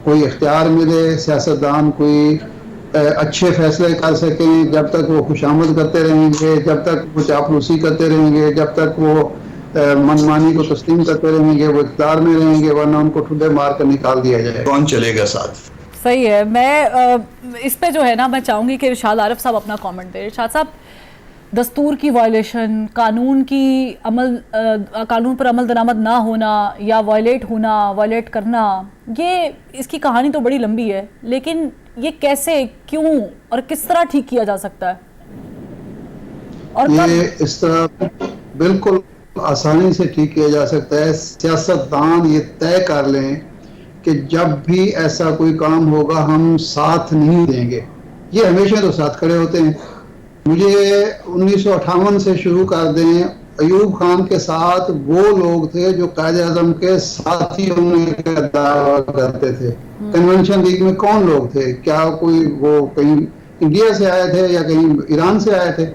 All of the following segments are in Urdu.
کوئی اختیار ملے، سیاستدان کوئی اچھے فیصلے کر سکیں، جب تک وہ خوشامد کرتے رہیں گے، جب تک وہ چاپلوسی کرتے رہیں گے، جب تک وہ منمانی کو تسلیم کرتے رہیں گے، وہ اقتدار میں رہیں گے، ورنہ ان کو ٹھڈے مار کر نکال دیا جائے، کون چلے گا ساتھ؟ صحیح ہے. میں اس پہ جو ہے نا میں چاہوں گی کہ ارشاد عارف صاحب اپنا کامنٹ دیں. ارشاد صاحب، دستور کی وائلیشن، قانون پر عمل درآمد نہ ہونا یا وائلیٹ کرنا، یہ اس کی کہانی تو بڑی لمبی ہے، لیکن یہ کیسے، کیوں اور کس طرح ٹھیک کیا جا سکتا ہے اور کب؟ یہ اس طرح بالکل آسانی سے ٹھیک کیا جا سکتا ہے. سیاستدان یہ طے کر لیں کہ جب بھی ایسا کوئی کام ہوگا ہم ساتھ نہیں دیں گے. یہ ہمیشہ تو ساتھ کھڑے ہوتے ہیں. مجھے 1958 سے شروع کر دیں، ایوب خان کے ساتھ وہ لوگ تھے جو قائد اعظم کے ساتھی ہونے کا دعویٰ کرتے تھے. کنونشن لیگ میں کون لوگ تھے؟ کیا کوئی وہ کہیں انڈیا سے آئے تھے یا کہیں ایران سے آئے تھے؟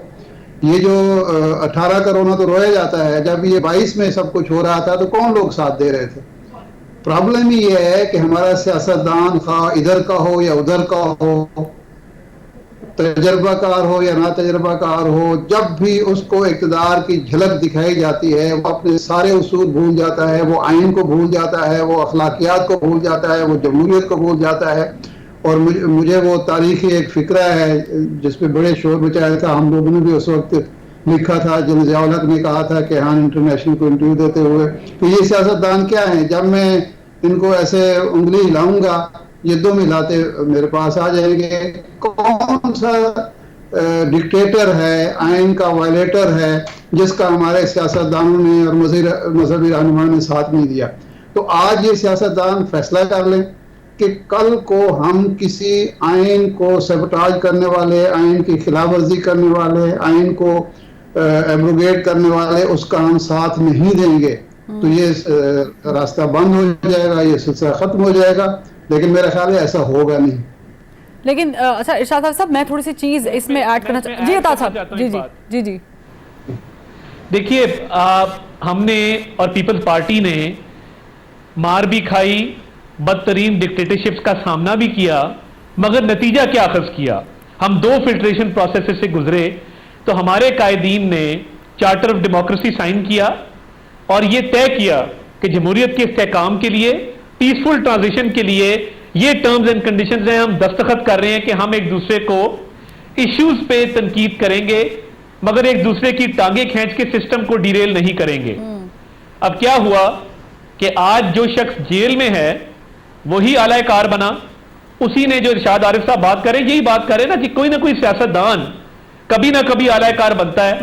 یہ جو 18 کرونا تو رویا جاتا ہے، جب یہ 22 میں سب کچھ ہو رہا تھا تو کون لوگ ساتھ دے رہے تھے؟ پرابلم یہ ہے کہ ہمارا سیاستدان خواہ ادھر کا ہو یا ادھر کا ہو، تجربہ کار ہو یا نہ تجربہ کار ہو، جب بھی اس کو اقتدار کی جھلک دکھائی جاتی ہے وہ اپنے سارے اصول بھول جاتا ہے، وہ آئین کو بھول جاتا ہے، وہ اخلاقیات کو بھول جاتا ہے، وہ جمہوریت کو بھول جاتا ہے. اور مجھے وہ تاریخی ایک فکرہ ہے جس پہ بڑے شور مچایا تھا، ہم لوگوں نے بھی اس وقت لکھا تھا، جن ضیاء الحق نے کہا تھا کہ ہاں انٹرنیشنل کو انٹرویو دیتے ہوئے کہ یہ سیاستدان کیا ہیں، جب میں ان کو ایسے انگلی ہلاؤں گا یہ دو ملاتے میرے پاس آ جائیں گے. کون سا ڈکٹیٹر ہے، آئین کا وائلیٹر ہے جس کا ہمارے سیاستدانوں نے اور مذہبی رہنماؤں نے ساتھ نہیں دیا؟ تو آج یہ سیاستدان فیصلہ کر لیں کہ کل کو ہم کسی آئین کو سیبوٹاج کرنے والے، آئین کی خلاف ورزی کرنے والے، آئین کو ایبروگیٹ کرنے والے، اس کا ہم ساتھ نہیں دیں گے تو یہ راستہ بند ہو جائے گا، یہ سلسلہ ختم ہو جائے گا. لیکن میرا خیال ہے ایسا ہوگا نہیں. لیکن اچھا ارشاد صاحب، میں تھوڑی سی چیز اس میں ایڈ کرنا چاہتا ہوں. جی عطا صاحب، جی دیکھیے، ہم نے اور پیپلز پارٹی نے مار بھی کھائی، بدترین ڈکٹیٹرشپس کا سامنا بھی کیا، مگر نتیجہ کیا اخذ کیا؟ ہم 2 فلٹریشن پروسیسز سے گزرے تو ہمارے قائدین نے چارٹر آف ڈیموکریسی سائن کیا اور یہ طے کیا کہ جمہوریت کے استحکام کے لیے، پیسفل ٹرانزیشن کے لیے یہ ٹرمز اینڈ کنڈیشنز ہیں. ہم دستخط کر رہے ہیں کہ ہم ایک دوسرے کو ایشوز پہ تنقید کریں گے مگر ایک دوسرے کی ٹانگیں کھینچ کے سسٹم کو ڈیریل نہیں کریں گے. اب کیا ہوا کہ آج جو شخص جیل میں ہے وہی اعلی کار بنا، اسی نے جو ارشاد عارف صاحب بات کرے، یہی بات کرے نا کہ کوئی نہ کوئی سیاستدان کبھی نہ کبھی اعلی کار بنتا ہے.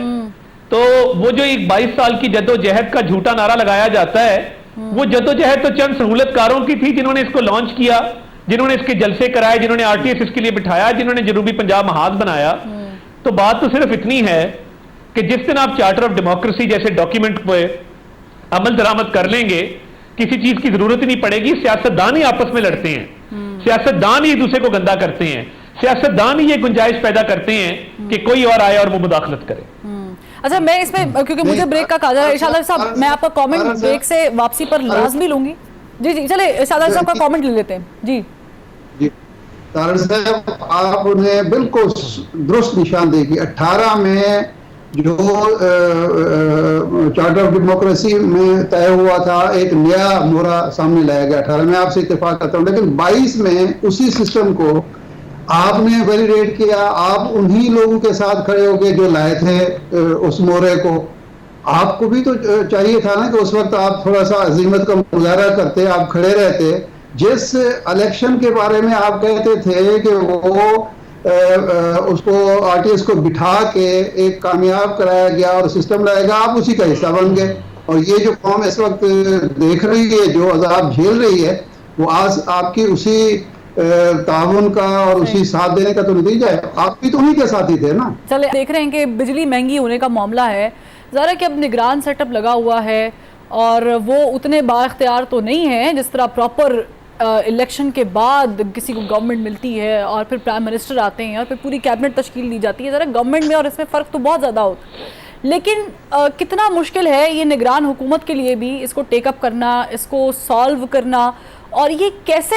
تو وہ جو ایک 22 سال کی جد و جہد کا جھوٹا نعرہ لگایا جاتا ہے، وہ جد و جہد تو چند سہولت کاروں کی تھی جنہوں نے اس کو لانچ کیا، جنہوں نے اس کے جلسے کرائے، جنہوں نے RTS اس کے لیے بٹھایا، جنہوں نے جنوبی پنجاب محاذ بنایا. تو بات تو صرف اتنی ہے کہ جس دن آپ چارٹر آف ڈیموکریسی جیسے ڈاکیومنٹ پہ عمل درآمد کر لیں گے، کسی چیز کی ضرورت ہی نہیں پڑے گی. سیاستدان ہی آپس میں لڑتے ہیں، سیاستدان ہی ایک دوسرے کو گندا کرتے ہیں، سیاستدان ہی یہ گنجائش پیدا کرتے ہیں کہ کوئی اور آئے اور وہ مداخلت کرے. اچھا، میں اس میں کیونکہ مجھے بریک کا کہا جا رہا ہے، ارشاد صاحب میں آپ کا کامنٹ بریک سے واپسی پر لازمی لوں گی. جی چلے ارشاد صاحب کا کامنٹ لے لیتے ہیں. جی طاہر صاحب، آپ نے بالکل درست نشاندہی کی. 18 میں جو چارٹر آف ڈیموکریسی میں طے ہوا تھا، ایک نیا مورا سامنے لایا گیا 18 میں، آپ سے اتفاق کرتا ہوں. لیکن 22 میں اسی سسٹم کو آپ نے ویلیڈیٹ کیا. آپ انہی لوگوں کے ساتھ کھڑے ہو گئے جو لائے تھے اس مورے کو. آپ کو بھی تو چاہیے تھا نا کہ اس وقت آپ تھوڑا سا عزیمت کا مظاہرہ کرتے، آپ کھڑے رہتے. جس الیکشن کے بارے میں آپ کہتے تھے کہ وہ اس کو RTS کو بٹھا کے ایک کامیاب کرایا گیا اور سسٹم لائے گا، آپ اسی کا حصہ بن گئے. اور یہ جو قوم اس وقت دیکھ رہی ہے، جو عذاب جھیل رہی ہے، وہ آج آپ کی اسی تعاون کا اور اسی ساتھ دینے کا تو نتیجہ ہے. آپ بھی تو انہی کے ساتھی تھے نا. چلے دیکھ رہے ہیں کہ بجلی مہنگی ہونے کا معاملہ ہے، ذرا کہ اب نگران سیٹ اپ لگا ہوا ہے اور وہ اتنے با اختیار تو نہیں ہیں جس طرح پراپر الیکشن کے بعد کسی کو گورنمنٹ ملتی ہے اور پھر پرائم منسٹر آتے ہیں اور پھر پوری کیبنٹ تشکیل دی جاتی ہے. ذرا گورنمنٹ میں اور اس میں فرق تو بہت زیادہ ہوتا ہے، لیکن کتنا مشکل ہے یہ نگران حکومت کے لیے بھی اس کو ٹیک اپ کرنا، اس کو سالو کرنا، اور یہ کیسے